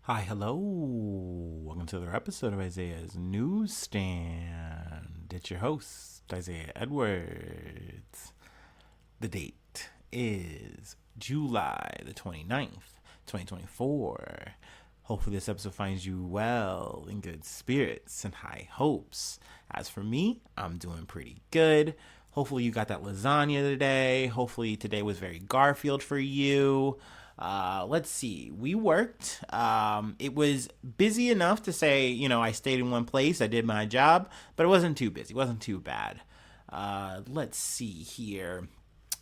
Hi, hello. Welcome to another episode of Isaiah's Newsstand. It's your host, Isaiah Edwards. The date is July the 29th, 2024. Hopefully this episode finds you well, in good spirits, and high hopes. As for me, I'm doing pretty good. Hopefully you got that lasagna today. Hopefully today was very Garfield for you. Let's see. We worked. It was busy enough to say, I stayed in one place. I did my job, but it wasn't too busy. It wasn't too bad. Let's see here.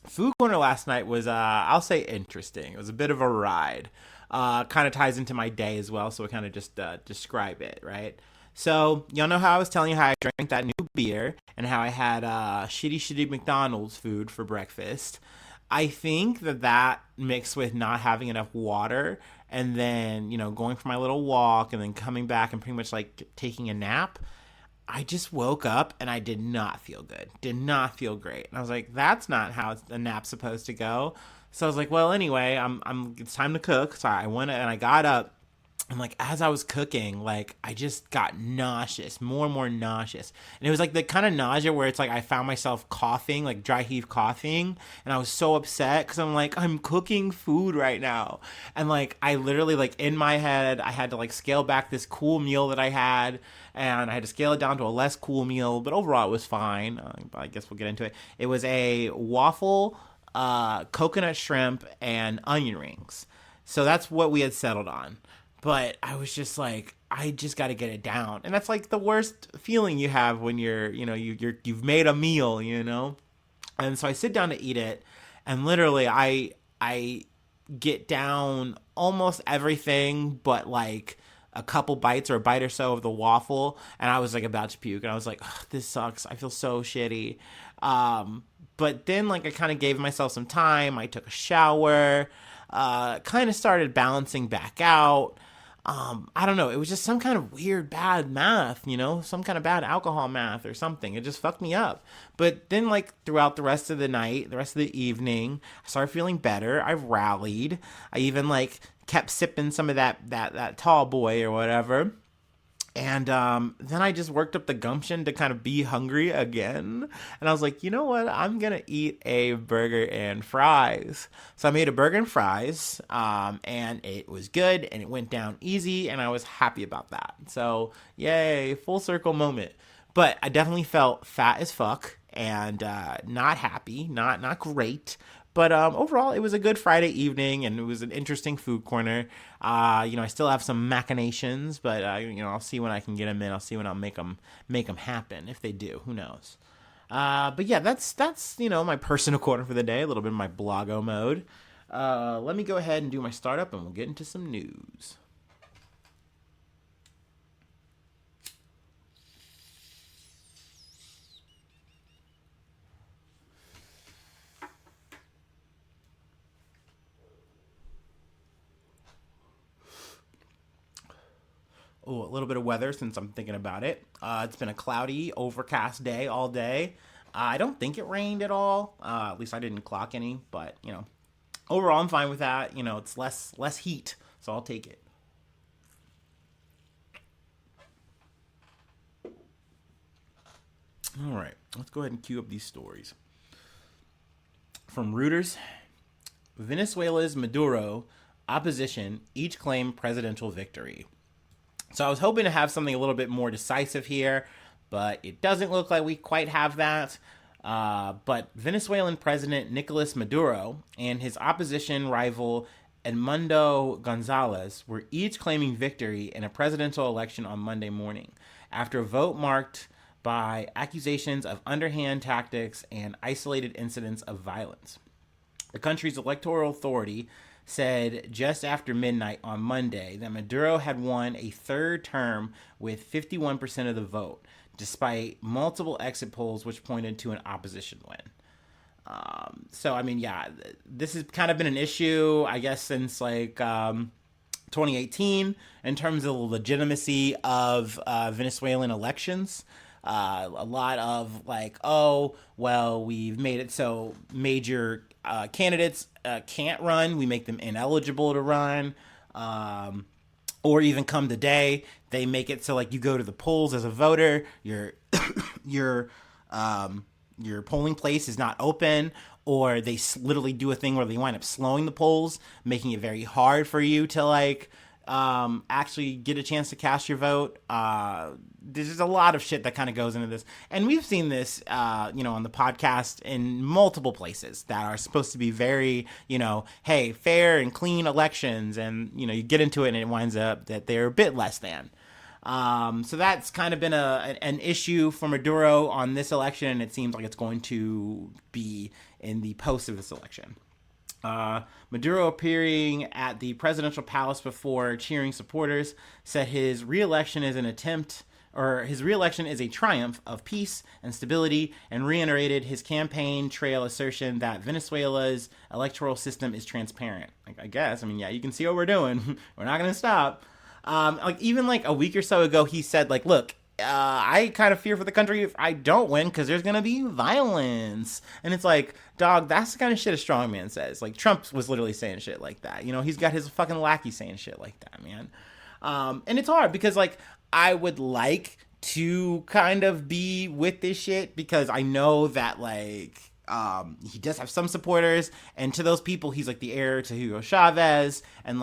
Food Corner last night was, I'll say, interesting. It was a bit of a ride. Kind of ties into my day as well, so I kind of just describe it, right? So, y'all know how I was telling you how I drank that new beer and how I had shitty McDonald's food for breakfast. I think that mixed with not having enough water and then, going for my little walk and then coming back and pretty much like taking a nap, I just woke up and I did not feel good. Did not feel great. And I was like, that's not how a nap's supposed to go. So I was like, well, anyway, it's time to cook. So I went and I got up. And like as I was cooking, like I just got nauseous, more and more nauseous. And it was like the kind of nausea where it's like I found myself coughing, like dry heave coughing. And I was so upset because I'm like, I'm cooking food right now. And like I literally like in my head, I had to like scale back this cool meal that I had. And I had to scale it down to a less cool meal. But overall, it was fine. I guess we'll get into it. It was a waffle, coconut shrimp, and onion rings. So that's what we had settled on. But I was just like, I just got to get it down, and that's like the worst feeling you have when you've made a meal. And so I sit down to eat it, and literally I get down almost everything, but like a couple bites or a bite or so of the waffle, and I was like about to puke, and I was like, this sucks. I feel so shitty. But then like I kind of gave myself some time. I took a shower, kind of started balancing back out. I don't know. It was just some kind of weird bad math, some kind of bad alcohol math or something. It just fucked me up. But then, like, throughout the rest of the night, the rest of the evening, I started feeling better. I rallied. I even, like, kept sipping some of that tall boy or whatever. And then I just worked up the gumption to kind of be hungry again. And I was like, you know what? I'm going to eat a burger and fries. So I made a burger and fries, and it was good, and it went down easy, and I was happy about that. So, yay, full circle moment. But I definitely felt fat as fuck and not happy, not great. But overall, it was a good Friday evening, and it was an interesting food corner. I still have some machinations, but I'll see when I can get them in. I'll see when I'll make them happen. If they do, who knows? But yeah, that's my personal corner for the day. A little bit of my blogo mode. Let me go ahead and do my startup, and we'll get into some news. Oh, a little bit of weather since I'm thinking about it. It's been a cloudy, overcast day all day. I don't think it rained at all. At least I didn't clock any. But overall, I'm fine with that. It's less heat, so I'll take it. All right, let's go ahead and cue up these stories from Reuters. Venezuela's Maduro opposition each claim presidential victory. So I was hoping to have something a little bit more decisive here, but it doesn't look like we quite have that. But Venezuelan President Nicolas Maduro and his opposition rival Edmundo Gonzalez were each claiming victory in a presidential election on Monday morning, after a vote marked by accusations of underhand tactics and isolated incidents of violence. The country's electoral authority said just after midnight on Monday that Maduro had won a third term with 51% of the vote, despite multiple exit polls which pointed to an opposition win. This has kind of been an issue, I guess, since 2018 in terms of the legitimacy of Venezuelan elections. A lot of like, oh, well, we've made it so major candidates can't run. We make them ineligible to run. or even come the day, they make it so like you go to the polls as a voter, your your polling place is not open, or they literally do a thing where they wind up slowing the polls, making it very hard for you to like actually get a chance to cast your vote. There's just a lot of shit that kind of goes into this, and we've seen this, on the podcast in multiple places that are supposed to be very, hey, fair and clean elections, and you get into it and it winds up that they're a bit less than. So that's kind of been an issue for Maduro on this election, and it seems like it's going to be in the post of this election. Maduro, appearing at the presidential palace before cheering supporters, said his reelection is a triumph of peace and stability, and reiterated his campaign trail assertion that Venezuela's electoral system is transparent. I guess, you can see what we're doing. We're not going to stop. Even a week or so ago, he said, look, I kind of fear for the country if I don't win, because there's going to be violence. And it's like, dog, that's the kind of shit a strongman says. Trump was literally saying shit like that. He's got his fucking lackey saying shit like that, man. And it's hard because, I would like to kind of be with this shit, because I know that, he does have some supporters, and to those people, he's the heir to Hugo Chavez and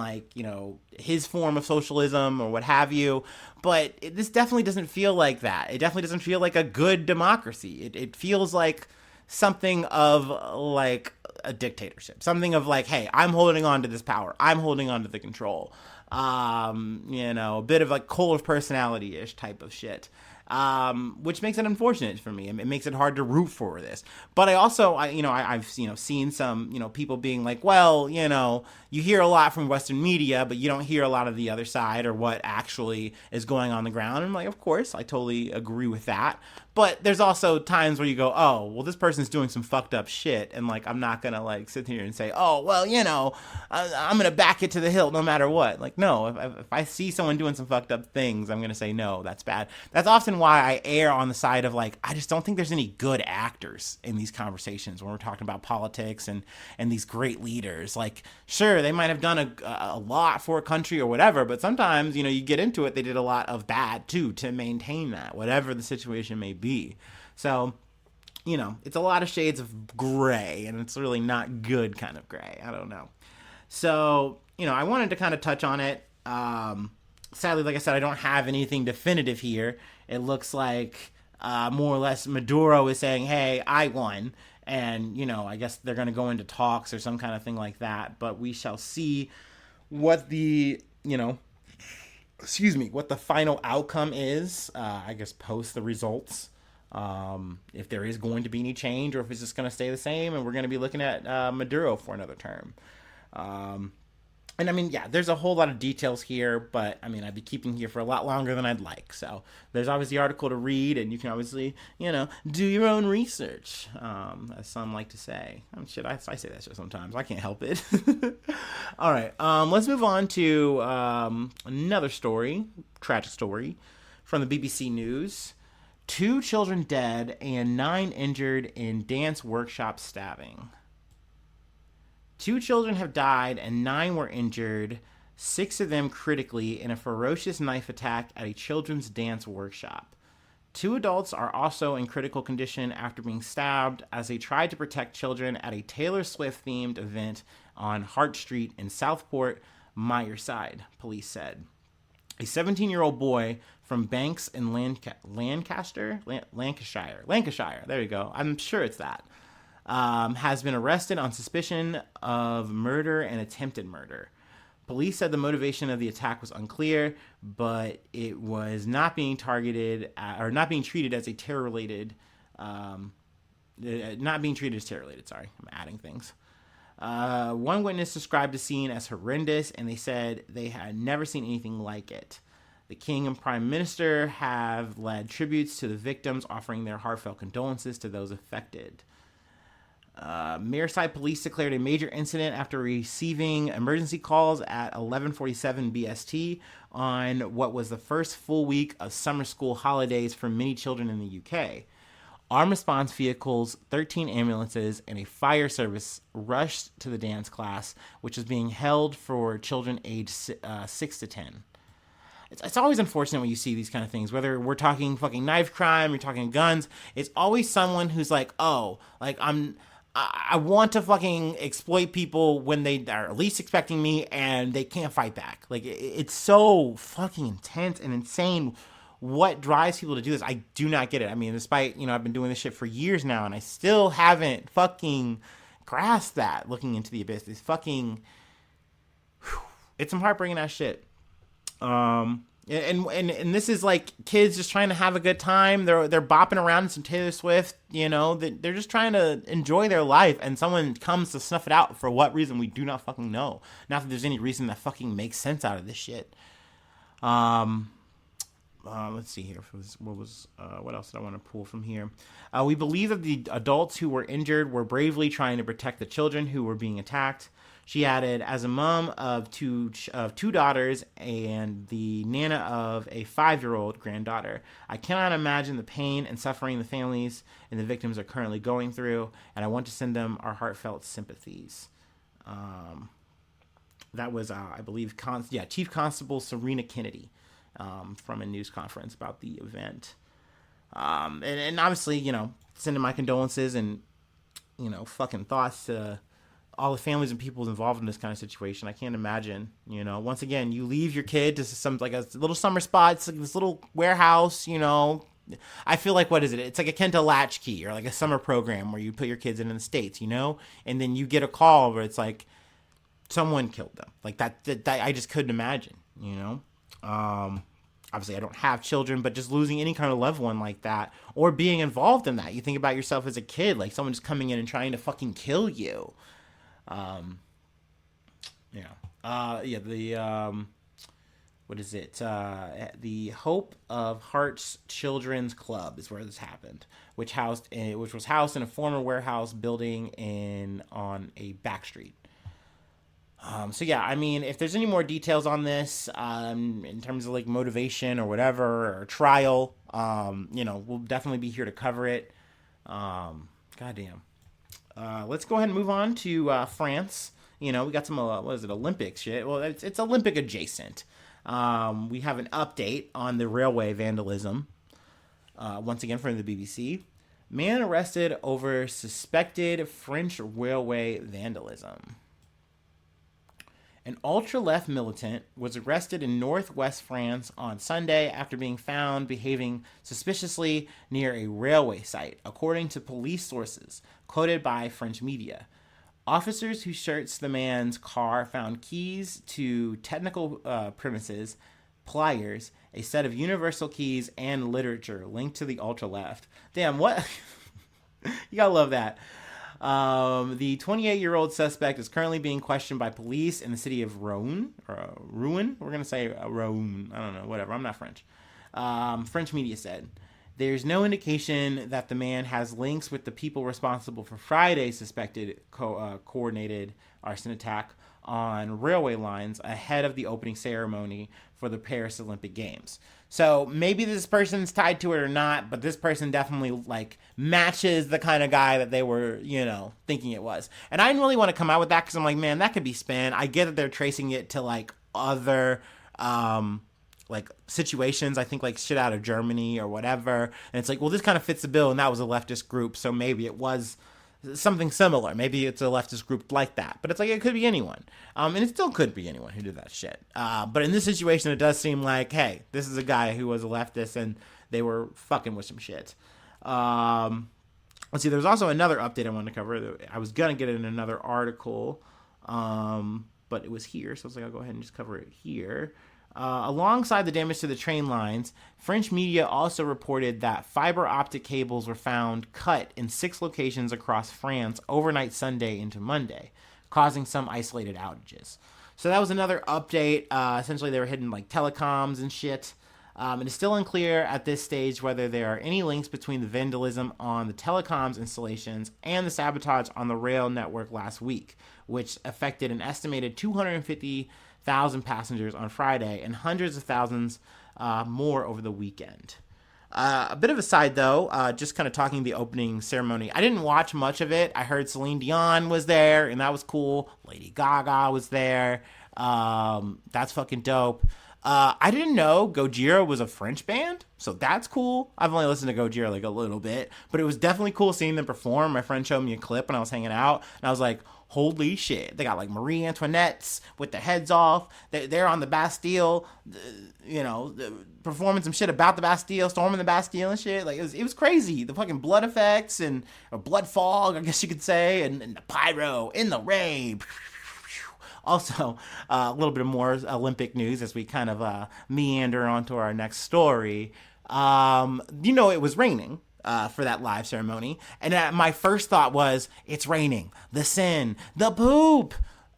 his form of socialism or what have you. But this definitely doesn't feel like that. It definitely doesn't feel like a good democracy. It feels like something of a dictatorship, something of hey, I'm holding on to this power. I'm holding on to the control. A bit of cult of personality-ish type of shit. Which makes it unfortunate for me. It makes it hard to root for this. But I've seen some, people being well, you hear a lot from Western media, but you don't hear a lot of the other side or what actually is going on the ground. And of course, I totally agree with that. But there's also times where you go, oh, well, this person's doing some fucked up shit. And I'm not going to sit here and say, oh, well, I'm going to back it to the hilt no matter what. No, if I see someone doing some fucked up things, I'm going to say, no, that's bad. That's often why I err on the side of I just don't think there's any good actors in these conversations when we're talking about politics and these great leaders. Sure, they might have done a lot for a country or whatever, but sometimes, you get into it, they did a lot of bad too to maintain that, whatever the situation may be. So, it's a lot of shades of gray, and it's really not good kind of gray. I don't know. So, I wanted to kind of touch on it. Sadly, like I said, I don't have anything definitive here. It looks like more or less Maduro is saying, hey, I won. And, I guess they're going to go into talks or some kind of thing like that. But we shall see what the, what the final outcome is, I guess, post the results. If there is going to be any change, or if it's just going to stay the same and we're going to be looking at Maduro for another term. And there's a whole lot of details here, but I'd be keeping here for a lot longer than I'd like. So there's obviously the article to read, and you can obviously, do your own research, as some like to say. I say that shit sometimes. I can't help it. All right. Let's move on to another story, tragic story from the BBC News. 2 children dead and 9 injured in dance workshop stabbing. 2 children have died and 9 were injured, 6 of them critically, in a ferocious knife attack at a children's dance workshop. 2 adults are also in critical condition after being stabbed as they tried to protect children at a Taylor Swift-themed event on Hart Street in Southport, Merseyside, police said. A 17-year-old boy from Banks in Lancashire, there you go, I'm sure it's that, has been arrested on suspicion of murder and attempted murder. Police said the motivation of the attack was unclear, but it was not being treated as terror-related. Sorry, I'm adding things. One witness described the scene as horrendous, and they said they had never seen anything like it. The King and Prime Minister have led tributes to the victims, offering their heartfelt condolences to those affected. Merseyside police declared a major incident after receiving emergency calls at 11:47 BST on what was the first full week of summer school holidays for many children in the UK. Armed response vehicles, 13 ambulances, and a fire service rushed to the dance class, which was being held for children aged 6 to 10. it's always unfortunate when you see these kind of things, whether we're talking fucking knife crime, you're talking guns, it's always someone who's like, oh, like I want to fucking exploit people when they are least expecting me and they can't fight back. Like, it's so fucking intense and insane what drives people to do this. I do not get it. I mean, despite, I've been doing this shit for years now and I still haven't fucking grasped that looking into the abyss. It's fucking, it's some heartbreaking ass shit. And this is like kids just trying to have a good time. They're bopping around in some Taylor Swift, they're just trying to enjoy their life, and someone comes to snuff it out for what reason we do not fucking know. Not that there's any reason that fucking makes sense out of this shit. Let's see here. What else did I want to pull from here? We believe that the adults who were injured were bravely trying to protect the children who were being attacked. She added, as a mom of two daughters and the nana of a 5-year-old granddaughter, I cannot imagine the pain and suffering the families and the victims are currently going through, and I want to send them our heartfelt sympathies. That was, I believe, Chief Constable Serena Kennedy from a news conference about the event. And obviously, sending my condolences and, fucking thoughts to all the families and people involved in this kind of situation. I can't imagine, once again, you leave your kid to some, like a little summer spot. It's like this little warehouse, I feel like, what is it? It's like akin to Latchkey or like a summer program where you put your kids in the States, and then you get a call where it's like someone killed them. Like that I just couldn't imagine, obviously I don't have children, but just losing any kind of loved one like that or being involved in that. You think about yourself as a kid, like someone just coming in and trying to fucking kill you. What is it? The Hope of Hearts Children's Club is where this happened, which was housed in a former warehouse building on a back street. If there's any more details on this, in terms of like motivation or whatever, or trial, we'll definitely be here to cover it. Goddamn. Let's go ahead and move on to France. We got some, Olympic shit? Well, it's Olympic adjacent. We have an update on the railway vandalism. Once again from the BBC. Man arrested over suspected French railway vandalism. An ultra-left militant was arrested in northwest France on Sunday after being found behaving suspiciously near a railway site, according to police sources quoted by French media. Officers who searched the man's car found keys to technical premises, pliers, a set of universal keys, and literature linked to the ultra-left. Damn, what? You gotta love that. The 28-year-old suspect is currently being questioned by police in the city of Rouen. We're going to say Rouen. I don't know, whatever. I'm not French. French media said. There's no indication that the man has links with the people responsible for Friday's suspected coordinated arson attack on railway lines ahead of the opening ceremony for the Paris Olympic Games. So maybe this person's tied to it or not, but this person definitely like matches the kind of guy that they were, thinking it was. And I didn't really want to come out with that because I'm like, man, that could be spin. I get that they're tracing it to like other like situations. I think like shit out of Germany or whatever. And it's like, well, this kind of fits the bill, and that was a leftist group, so maybe it was something similar. Maybe it's a leftist group like that, but it's like, it could be anyone. And it still could be anyone who did that shit. But in this situation, it does seem like, hey, this is a guy who was a leftist and they were fucking with some shit. Let's see, there's also another update I wanted to cover. I was going to get it in another article, but it was here. So I was like, I'll go ahead and just cover it here. Alongside the damage to the train lines, French media also reported that fiber optic cables were found cut in 6 locations across France overnight Sunday into Monday, causing some isolated outages. So that was another update. Essentially, they were hitting like telecoms and shit. It is still unclear at this stage whether there are any links between the vandalism on the telecoms installations and the sabotage on the rail network last week, which affected an estimated 250,000 passengers on Friday and hundreds of thousands more over the weekend. A bit of a side, though, just kind of talking the opening ceremony. I didn't watch much of it. I heard Celine Dion was there, and that was cool. Lady Gaga was there. That's fucking dope. I didn't know Gojira was a French band, so that's cool. I've only listened to Gojira like a little bit, but it was definitely cool seeing them perform. My friend showed me a clip when I was hanging out, and I was like, holy shit. They got like Marie Antoinette's with their heads off. They're on the Bastille, performing some shit about the Bastille, storming the Bastille and shit. Like, it was crazy. The fucking blood effects and or blood fog, I guess you could say, and the pyro in the rain. Also, a little bit more Olympic news as we kind of meander onto our next story. It was raining for that live ceremony. And my first thought was, it's raining. The sin. The poop.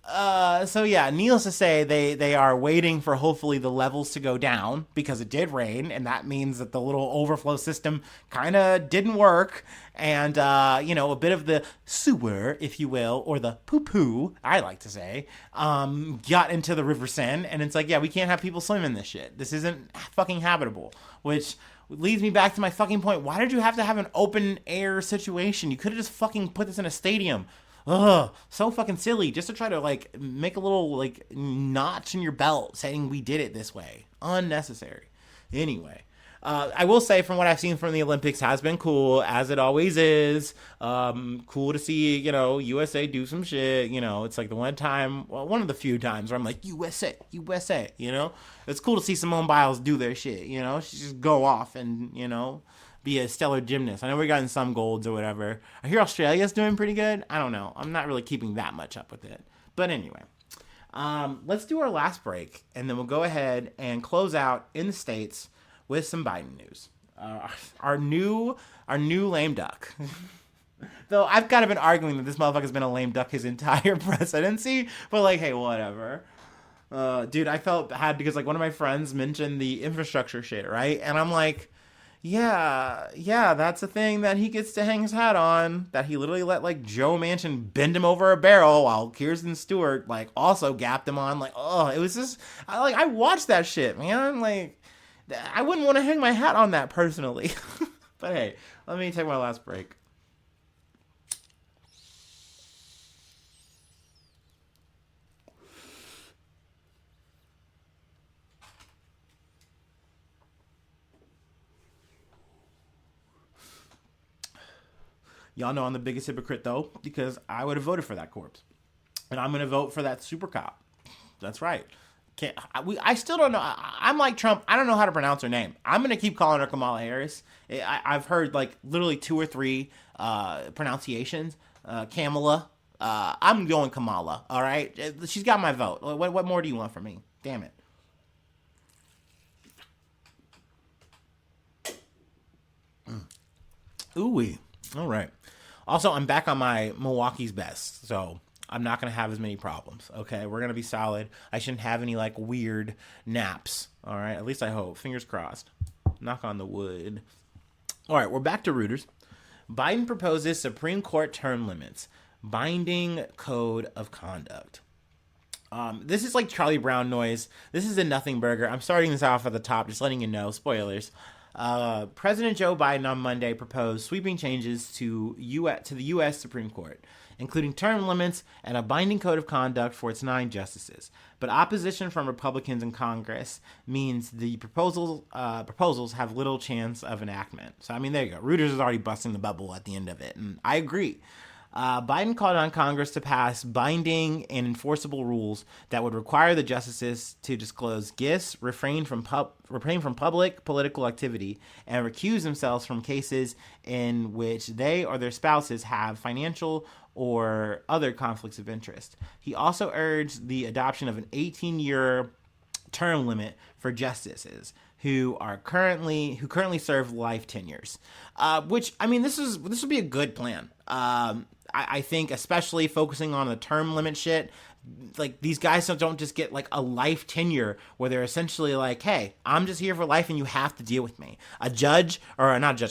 So yeah, needless to say, they are waiting for hopefully the levels to go down because it did rain, and that means that the little overflow system kind of didn't work, and a bit of the sewer, if you will, or the poo-poo, I like to say, got into the River Seine, and it's like, yeah, we can't have people swim in this shit. This isn't fucking habitable, which leads me back to my fucking point. Why did you have to have an open air situation? You could have just fucking put this in a stadium. Ugh, so fucking silly, just to try to like make a little like notch in your belt saying we did it this way. Unnecessary. Anyway, I will say from what I've seen from the Olympics has been cool, as it always is. Cool to see, USA do some shit. It's like the one of the few times where I'm like, USA, USA, It's cool to see Simone Biles do their shit, She just go off and, be a stellar gymnast. I know we've gotten some golds or whatever. I hear Australia's doing pretty good. I don't know. I'm not really keeping that much up with it. But anyway, let's do our last break, and then we'll go ahead and close out in the States with some Biden news. Our new lame duck. Though I've kind of been arguing that this motherfucker's been a lame duck his entire presidency, but like, hey, whatever. Dude, I felt bad because like one of my friends mentioned the infrastructure shit, right? And I'm like, yeah, that's a thing that he gets to hang his hat on. That he literally let like Joe Manchin bend him over a barrel while Kirsten Stewart like also gapped him on. Like, oh, it was just I watched that shit, man. Like, I wouldn't want to hang my hat on that personally. But hey, let me take my last break. Y'all know I'm the biggest hypocrite, though, because I would have voted for that corpse. And I'm going to vote for that super cop. That's right. I still don't know. I'm like Trump. I don't know how to pronounce her name. I'm going to keep calling her Kamala Harris. I've heard, like, literally 2 or 3 pronunciations. Kamala. I'm going Kamala, all right? She's got my vote. What more do you want from me? Damn it. Ooh-wee. All right. Also, I'm back on my Milwaukee's best, so I'm not going to have as many problems, okay? We're going to be solid. I shouldn't have any, like, weird naps, all right? At least I hope. Fingers crossed. Knock on the wood. All right, we're back to Reuters. Biden proposes Supreme Court term limits. Binding code of conduct. This is like Charlie Brown noise. This is a nothing burger. I'm starting this off at the top, just letting you know. Spoilers. President Joe Biden on Monday proposed sweeping changes to the U.S. Supreme Court, including term limits and a binding code of conduct for its 9 justices. But opposition from Republicans in Congress means the proposals have little chance of enactment. So, I mean, there you go. Reuters is already busting the bubble at the end of it, and I agree. Biden called on Congress to pass binding and enforceable rules that would require the justices to disclose gifts, refrain from public political activity, and recuse themselves from cases in which they or their spouses have financial or other conflicts of interest. He also urged the adoption of an 18-year term limit for justices who currently serve life tenures. Which, I mean, this would be a good plan. I think especially focusing on the term limit shit, like these guys don't just get like a life tenure where they're essentially like, hey, I'm just here for life and you have to deal with me. A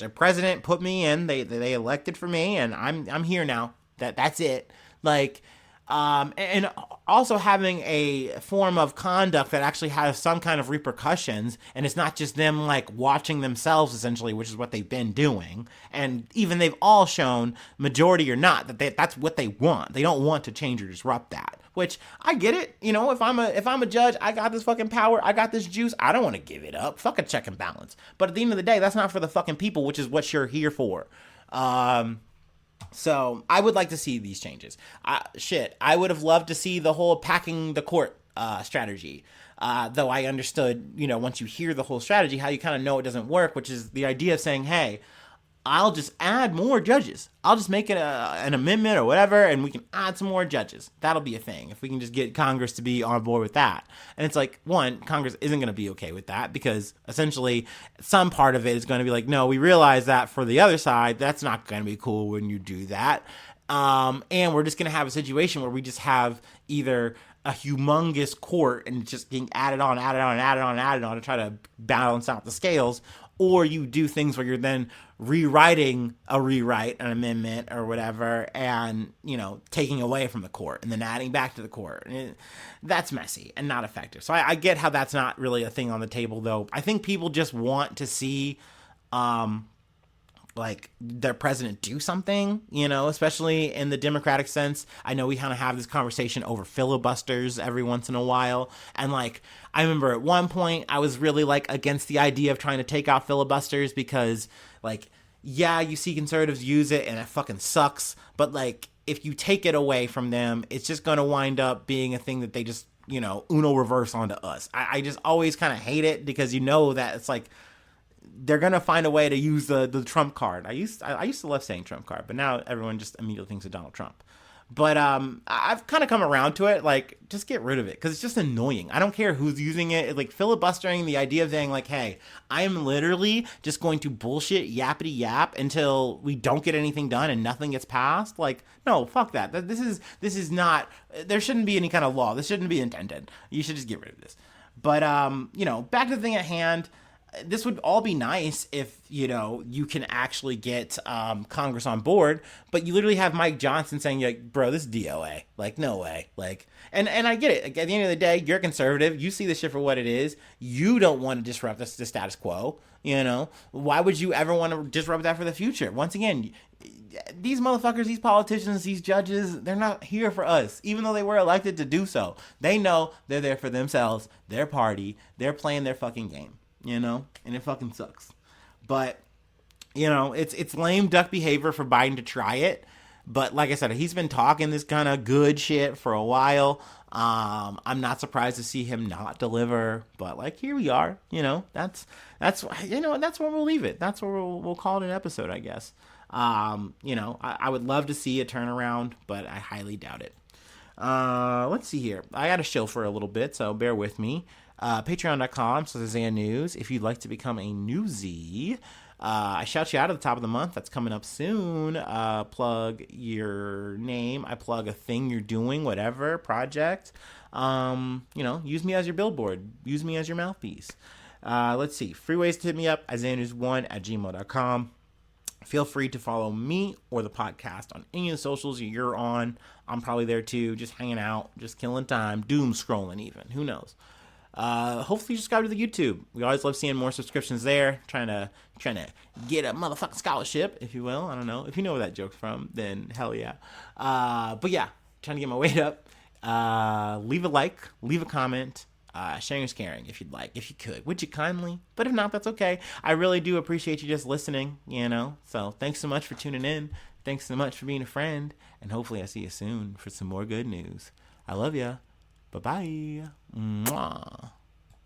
president put me in, they elected for me and I'm here now. That's it. Like, and also having a form of conduct that actually has some kind of repercussions, and it's not just them like watching themselves essentially, which is what they've been doing. And even they've all shown, majority or not, that that's what they want. They don't want to change or disrupt that, which I get it. You know, if I'm a judge, I got this fucking power, I got this juice, I don't want to give it up. Fuck a check and balance. But at the end of the day, that's not for the fucking people, which is what you're here for. So I would like to see these changes. I would have loved to see the whole packing the court strategy. Though I understood, you know, once you hear the whole strategy, how you kind of know it doesn't work, which is the idea of saying, hey, I'll just add more judges. I'll just make it an amendment or whatever, and we can add some more judges. That'll be a thing. If we can just get Congress to be on board with that. And it's like, one, Congress isn't going to be okay with that because essentially some part of it is going to be like, no, we realize that for the other side, that's not going to be cool when you do that. And we're just going to have a situation where we just have either a humongous court and just being added on to try to balance out the scales, or you do things where you're then rewriting an amendment or whatever, and, you know, taking away from the court and then adding back to the court. That's messy and not effective. So I get how that's not really a thing on the table, though. I think people just want to see, like, their president do something, you know, especially in the Democratic sense. I know we kind of have this conversation over filibusters every once in a while. And, like, I remember at one point I was really, like, against the idea of trying to take out filibusters because, like, yeah, you see conservatives use it and it fucking sucks. But, like, if you take it away from them, it's just going to wind up being a thing that they just, you know, Uno reverse onto us. I just always kind of hate it because you know that it's like, they're going to find a way to use the Trump card. I used to love saying Trump card, but now everyone just immediately thinks of Donald Trump. But I've kind of come around to it. Like, just get rid of it because it's just annoying. I don't care who's using it. Like, filibustering, the idea of saying, like, hey, I am literally just going to bullshit yappity yap until we don't get anything done and nothing gets passed. Like, no, fuck that. This is not, there shouldn't be any kind of law. This shouldn't be intended. You should just get rid of this. But, you know, back to the thing at hand. This would all be nice if, you know, you can actually get Congress on board, but you literally have Mike Johnson saying, like, bro, this is DOA. Like, no way. Like, and I get it. Like, at the end of the day, you're a conservative. You see this shit for what it is. You don't want to disrupt the status quo. You know, why would you ever want to disrupt that for the future? Once again, these motherfuckers, these politicians, these judges, they're not here for us, even though they were elected to do so. They know they're there for themselves, their party. They're playing their fucking game. You know, and it fucking sucks. But, you know, it's lame duck behavior for Biden to try it. But like I said, he's been talking this kind of good shit for a while. I'm not surprised to see him not deliver. But, like, here we are. You know, that's you know, that's where we'll leave it. That's where we'll call it an episode, I guess. You know, I would love to see a turnaround, but I highly doubt it. Let's see here. I got a show for a little bit, so bear with me. Patreon.com/Isaiah If you'd like to become a newsie, I shout you out at the top of the month. That's coming up soon. Plug your name. I plug a thing you're doing, whatever, project. You know, use me as your billboard. Use me as your mouthpiece. Let's see. Free ways to hit me up, IsaiahNews1@gmail.com. Feel free to follow me or the podcast on any of the socials you're on. I'm probably there too, just hanging out, just killing time, doom scrolling even. Who knows? Hopefully you subscribe to the YouTube. We always love seeing more subscriptions there. Trying to get a motherfucking scholarship, if you will. I don't know. If you know where that joke's from, then hell yeah. But yeah, trying to get my weight up. Leave a like, leave a comment. Sharing is caring if you'd like, if you could. Would you kindly? But if not, that's okay. I really do appreciate you just listening, you know. So thanks so much for tuning in. Thanks so much for being a friend. And hopefully I see you soon for some more good news. I love ya. Bye-bye. Mwah.